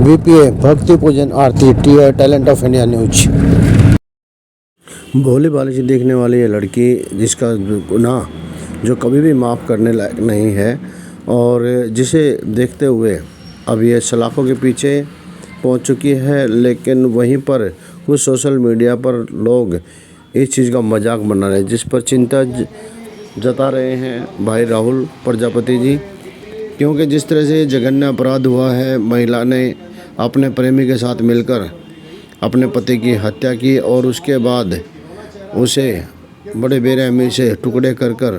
VPA भक्ति पूजन आरती TR talent of India news. भोली भाली सी देखने वाली ये लड़की जिसका गुनाह जो कभी भी माफ़ करने लायक नहीं है और जिसे देखते हुए अब ये सलाखों के पीछे पहुंच चुकी है, लेकिन वहीं पर कुछ सोशल मीडिया पर लोग इस चीज़ का मजाक बना रहे हैं, जिस पर चिंता जता रहे हैं भाई राहुल प्रजापति जी, क्योंकि जिस तरह से जघन्य अपराध हुआ है, महिला ने अपने प्रेमी के साथ मिलकर अपने पति की हत्या की और उसके बाद उसे बड़े बेरहमी से टुकड़े कर कर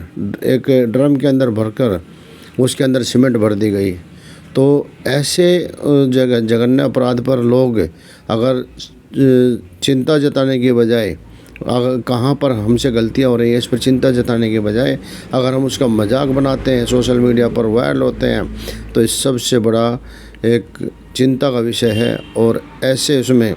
एक ड्रम के अंदर भरकर उसके अंदर सीमेंट भर दी गई। तो ऐसे जघन्य अपराध पर लोग अगर चिंता जताने की बजाय, अगर कहाँ पर हमसे गलतियाँ हो रही हैं इस पर चिंता जताने के बजाय अगर हम उसका मजाक बनाते हैं, सोशल मीडिया पर वायरल होते हैं, तो इस सबसे बड़ा एक चिंता का विषय है। और ऐसे उसमें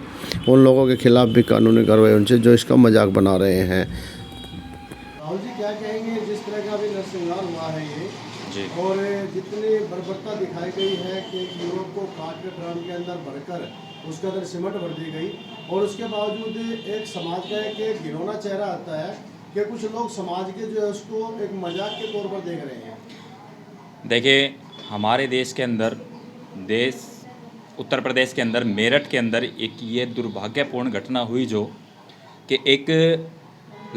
उन लोगों के खिलाफ भी कानूनी कार्रवाई उनसे जो इसका मजाक बना रहे हैं। राहुल जी क्या कहेंगे, जिस तरह का अभी नरसंहार हुआ है ये जी। और जितनी बर्बरता दिखाई गई है कि युवक को काट के ड्रम के अंदर भरकर उसके अंदर सीमेंट भर दी गई, और उसके बावजूद एक समाज का एक घिनौना चेहरा आता है कि कुछ लोग समाज के जो है उसको एक मजाक के तौर पर देख रहे हैं। देखिए, हमारे देश के अंदर उत्तर प्रदेश के अंदर मेरठ के अंदर एक ये दुर्भाग्यपूर्ण घटना हुई जो कि एक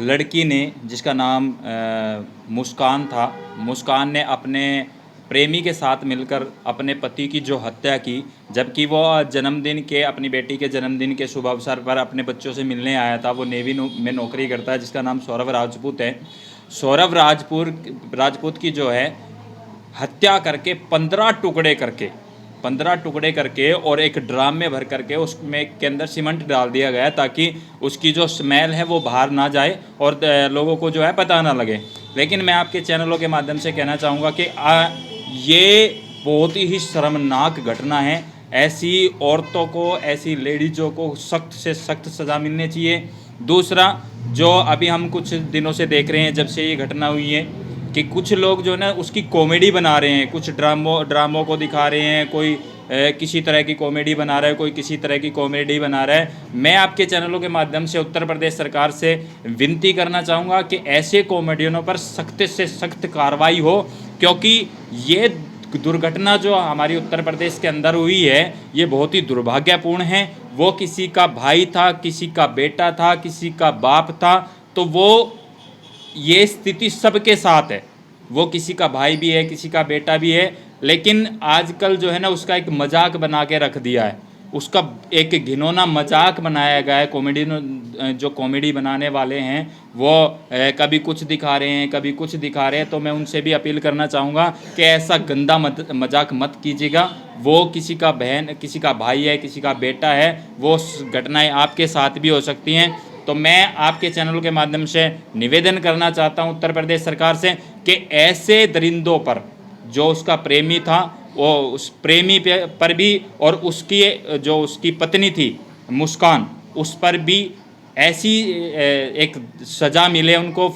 लड़की ने जिसका नाम मुस्कान था, मुस्कान ने अपने प्रेमी के साथ मिलकर अपने पति की जो हत्या की, जबकि वो जन्मदिन के अपनी बेटी के जन्मदिन के शुभ अवसर पर अपने बच्चों से मिलने आया था। वो नेवी में नौकरी करता है, जिसका नाम सौरभ राजपूत है। सौरभ राजपूत की जो है हत्या करके 15 टुकड़े करके और एक ड्राम में भर करके उसमें के अंदर सीमेंट डाल दिया गया ताकि उसकी जो स्मेल है वो बाहर ना जाए और लोगों को जो है पता ना लगे। लेकिन मैं आपके चैनलों के माध्यम से कहना चाहूँगा कि ये बहुत ही शर्मनाक घटना है। ऐसी औरतों को, ऐसी लेडीज़ों को सख्त से सख्त सज़ा मिलनी चाहिए। दूसरा, जो अभी हम कुछ दिनों से देख रहे हैं जब से ये घटना हुई है कि कुछ लोग जो है ना उसकी कॉमेडी बना रहे हैं, कुछ ड्रामों को दिखा रहे हैं, कोई किसी तरह की कॉमेडी बना रहा है, कोई किसी तरह की कॉमेडी बना रहा है। मैं आपके चैनलों के माध्यम से उत्तर प्रदेश सरकार से विनती करना चाहूँगा कि ऐसे कॉमेडियनों पर सख्त से सख्त कार्रवाई हो, क्योंकि ये दुर्घटना जो हमारी उत्तर प्रदेश के अंदर हुई है ये बहुत ही दुर्भाग्यपूर्ण है। वो किसी का भाई था, किसी का बेटा था, किसी का बाप था, तो वो ये स्थिति सबके साथ है। वो किसी का भाई भी है, किसी का बेटा भी है, लेकिन आजकल जो है ना उसका एक मजाक बना के रख दिया है, उसका एक घिनौना मजाक बनाया गया है। जो कॉमेडी बनाने वाले हैं वो कभी कुछ दिखा रहे हैं, कभी कुछ दिखा रहे हैं। तो मैं उनसे भी अपील करना चाहूँगा कि ऐसा गंदा मजाक मत कीजिएगा। वो किसी का बहन, किसी का भाई है, किसी का बेटा है, वो घटनाएं आपके साथ भी हो सकती हैं। तो मैं आपके चैनल के माध्यम से निवेदन करना चाहता हूं उत्तर प्रदेश सरकार से कि ऐसे दरिंदों पर, जो उसका प्रेमी था वो उस प्रेमी पर भी, और उसकी पत्नी थी मुस्कान, उस पर भी ऐसी एक सज़ा मिले, उनको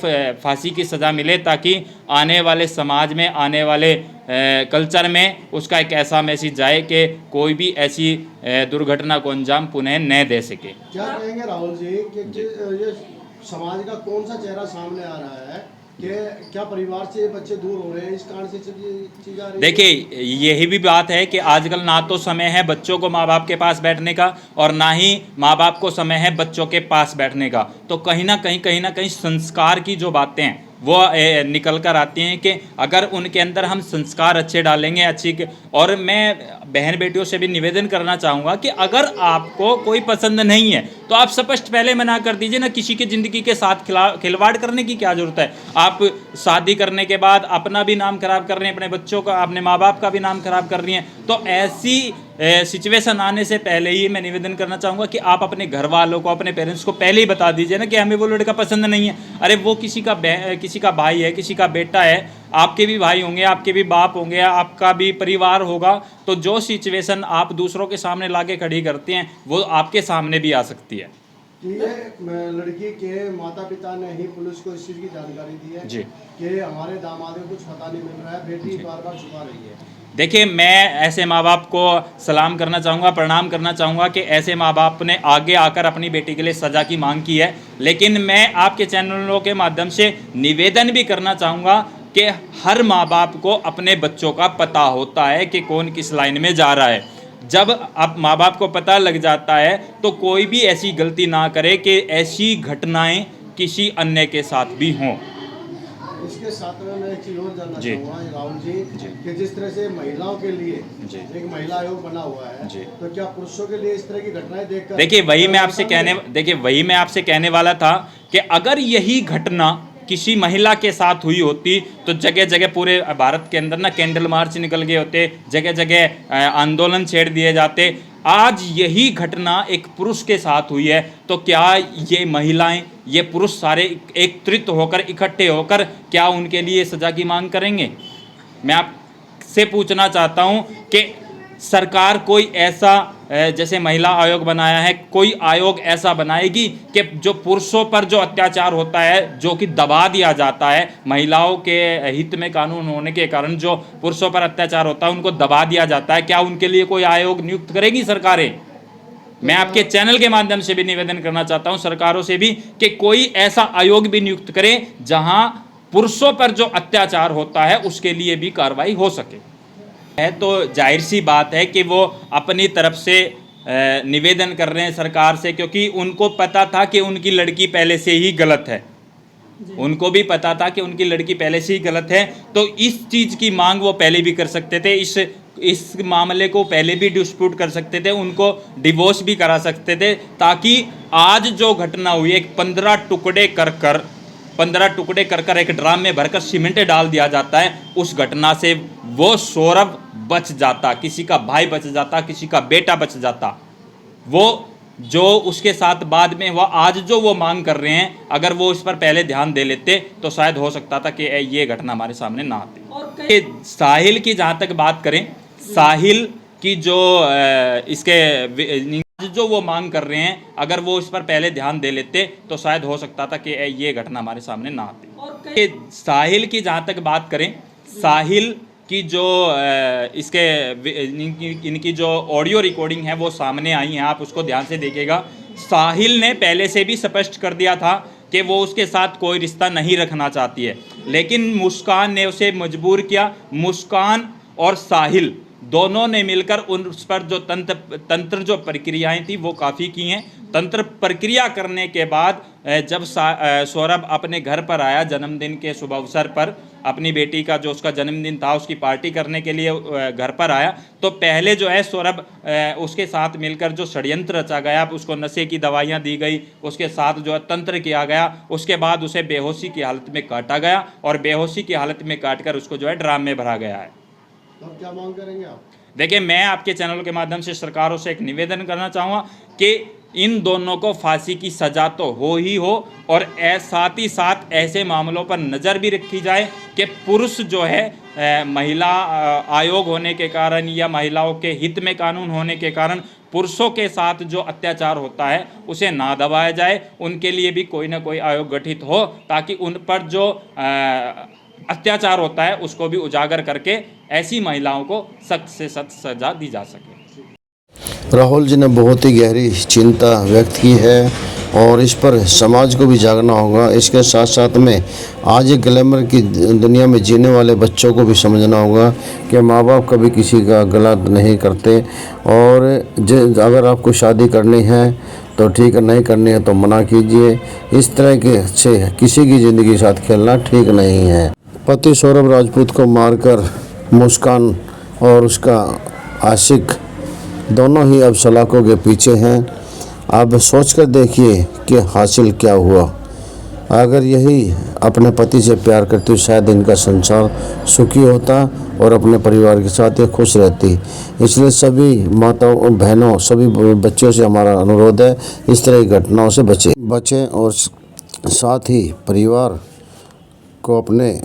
फांसी की सज़ा मिले, ताकि आने वाले समाज में, आने वाले कल्चर में उसका एक ऐसा मैसेज जाए कि कोई भी ऐसी दुर्घटना को अंजाम पुनः न दे सके। क्या कहेंगे राहुल जी कि ये समाज का कौन सा चेहरा सामने आ रहा है कि क्या परिवार से बच्चे दूर हो रहे हैं, इस कारण से चीज़ आ रही है? देखिए, यही भी बात है कि आजकल ना तो समय है बच्चों को माँ बाप के पास बैठने का, और ना ही माँ बाप को समय है बच्चों के पास बैठने का। तो कहीं ना कहीं संस्कार की जो बातें हैं वो निकल कर आती हैं कि अगर उनके अंदर हम संस्कार अच्छे डालेंगे, और मैं बहन बेटियों से भी निवेदन करना चाहूँगा कि अगर आपको कोई पसंद नहीं है तो आप स्पष्ट पहले मना कर दीजिए ना। किसी की ज़िंदगी के साथ खिलवाड़ करने की क्या ज़रूरत है? आप शादी करने के बाद अपना भी नाम खराब कर रहे हैं, अपने बच्चों का, अपने माँ बाप का भी नाम खराब कर रही हैं। तो ऐसी सिचुएशन आने से पहले ही मैं निवेदन करना चाहूँगा कि आप अपने घर वालों को, अपने पेरेंट्स को पहले ही बता दीजिए ना कि हमें वो लड़का पसंद नहीं है। अरे वो किसी का भाई है, किसी का बेटा है, आपके भी भाई होंगे, आपके भी बाप होंगे, आपका भी परिवार होगा। तो जो सिचुएशन आप दूसरों के सामने लाके खड़ी करते हैं वो आपके सामने भी आ सकती है। ये लड़की के माता पिता ने ही पुलिस को इस चीज़ की जानकारी दी है जी कि हमारे दामाद को कुछ पता नहीं मिल रहा है, बेटी बार बार छुपा रही है। देखिए, मैं ऐसे माँ बाप को सलाम करना चाहूँगा, प्रणाम करना चाहूँगा कि ऐसे माँ बाप ने आगे आकर अपनी बेटी के लिए सज़ा की मांग की है। लेकिन मैं आपके चैनलों के माध्यम से निवेदन भी करना चाहूँगा कि हर माँ बाप को अपने बच्चों का पता होता है कि कौन किस लाइन में जा रहा है। जब अब माँ बाप को पता लग जाता है तो कोई भी ऐसी गलती ना करे कि ऐसी घटनाएं किसी अन्य के साथ भी हों। इसके साथ में मैं एक चीज़ और जानना जी। चाहूँगा राहुल जी जी। कि जिस तरह से महिलाओं के लिए जी। एक महिला आयोग बना हुआ है, जी। तो क्या पुरुषों के लिए इस तरह की घटनाएं देखकर देखिए वही मैं आपसे कहने वाला था कि अगर यही घटना किसी महिला के साथ हुई होती तो जगह जगह पूरे भारत के अंदर ना कैंडल मार्च निकल गए होते, जगह जगह आंदोलन छेड़ दिए जाते। आज यही घटना एक पुरुष के साथ हुई है तो क्या ये महिलाएं, ये पुरुष सारे एकत्रित होकर, इकट्ठे होकर क्या उनके लिए सज़ा की मांग करेंगे? मैं आपसे पूछना चाहता हूं कि सरकार कोई ऐसा जैसे महिला आयोग बनाया है, कोई आयोग ऐसा बनाएगी कि जो पुरुषों पर जो अत्याचार होता है, जो कि दबा दिया जाता है, महिलाओं के हित में कानून होने के कारण जो पुरुषों पर अत्याचार होता है उनको दबा दिया जाता है, क्या उनके लिए कोई आयोग नियुक्त करेगी सरकारें? मैं आपके चैनल के माध्यम से भी निवेदन करना चाहता हूं सरकारों से भी कि कोई ऐसा आयोग भी नियुक्त करें जहां पुरुषों पर जो अत्याचार होता है उसके लिए भी कार्रवाई हो सके। है तो जाहिर सी बात है कि वो अपनी तरफ से निवेदन कर रहे हैं सरकार से, क्योंकि उनको पता था कि उनकी लड़की पहले से ही गलत है। उनको भी पता था कि उनकी लड़की पहले से ही गलत है, तो इस चीज़ की मांग वो पहले भी कर सकते थे, इस मामले को पहले भी डिस्प्यूट कर सकते थे, उनको डिवोर्स भी करा सकते थे, ताकि आज जो घटना हुई एक 15 टुकड़े कर एक ड्राम में भरकर सीमेंट डाल दिया जाता है, उस घटना से वो सौरभ बच जाता, किसी का भाई बच जाता, किसी का बेटा बच जाता। वो जो उसके साथ बाद में वह आज जो वो मांग कर रहे हैं, अगर वो इस पर पहले ध्यान दे लेते तो शायद हो सकता था कि ये घटना हमारे सामने ना आती। साहिल की जहाँ तक बात करें, साहिल की जो जो वो मांग कर रहे हैं, अगर वो इस पर पहले ध्यान दे लेते तो शायद हो सकता था कि ये घटना हमारे सामने ना आती। साहिल की जहाँ तक बात करें, साहिल की जो इनकी जो ऑडियो रिकॉर्डिंग है वो सामने आई है, आप उसको ध्यान से देखिएगा। साहिल ने पहले से भी स्पष्ट कर दिया था कि वो उसके साथ कोई रिश्ता नहीं रखना चाहती है, लेकिन मुस्कान ने उसे मजबूर किया। मुस्कान और साहिल दोनों ने मिलकर उस पर जो तंत्र जो प्रक्रियाएं थी वो काफ़ी की हैं। तंत्र प्रक्रिया करने के बाद जब सौरभ अपने घर पर आया जन्मदिन के शुभ अवसर पर, अपनी बेटी का जो उसका जन्मदिन था उसकी पार्टी करने के लिए घर पर आया, तो पहले जो है सौरभ उसके साथ मिलकर जो षड्यंत्र रचा गया, उसको नशे की दवाइयाँ दी गई, उसके साथ जो है तंत्र किया गया, उसके बाद उसे बेहोशी की हालत में काटा गया और बेहोशी की हालत में काटकर उसको जो है ड्राम में भरा गया है। अब क्या मांग करेंगे आप? देखिए, मैं आपके चैनल के माध्यम से सरकारों से एक निवेदन करना चाहूँगा कि इन दोनों को फांसी की सज़ा तो हो ही हो, और साथ ही साथ ऐसे मामलों पर नज़र भी रखी जाए कि पुरुष जो है महिला आयोग होने के कारण या महिलाओं के हित में कानून होने के कारण पुरुषों के साथ जो अत्याचार होता है उसे ना दबाया जाए, उनके लिए भी कोई ना कोई आयोग गठित हो, ताकि उन पर जो अत्याचार होता है उसको भी उजागर करके ऐसी महिलाओं को सख्त से सख्त सज़ा दी जा सके। राहुल जी ने बहुत ही गहरी चिंता व्यक्त की है और इस पर समाज को भी जागना होगा। इसके साथ साथ में आज एक ग्लैमर की दुनिया में जीने वाले बच्चों को भी समझना होगा कि माँ बाप कभी किसी का गलत नहीं करते, और अगर आपको शादी करनी है तो ठीक है, नहीं करनी है तो मना कीजिए। इस तरह के से किसी की ज़िंदगी के साथ खेलना ठीक नहीं है। पति सौरभ राजपूत को मारकर मुस्कान और उसका आशिक दोनों ही अब सलाखों के पीछे हैं। अब सोचकर देखिए कि हासिल क्या हुआ। अगर यही अपने पति से प्यार करती तो शायद इनका संसार सुखी होता और अपने परिवार के साथ ये खुश रहती। इसलिए सभी माताओं, बहनों, सभी बच्चों से हमारा अनुरोध है, इस तरह की घटनाओं से बचें और साथ ही परिवार को अपने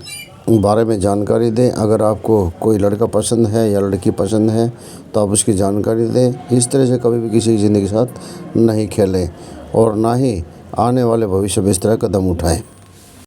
बारे में जानकारी दें। अगर आपको कोई लड़का पसंद है या लड़की पसंद है तो आप उसकी जानकारी दें। इस तरह से कभी भी किसी की ज़िंदगी के साथ नहीं खेलें और ना ही आने वाले भविष्य में इस तरह कदम उठाएं।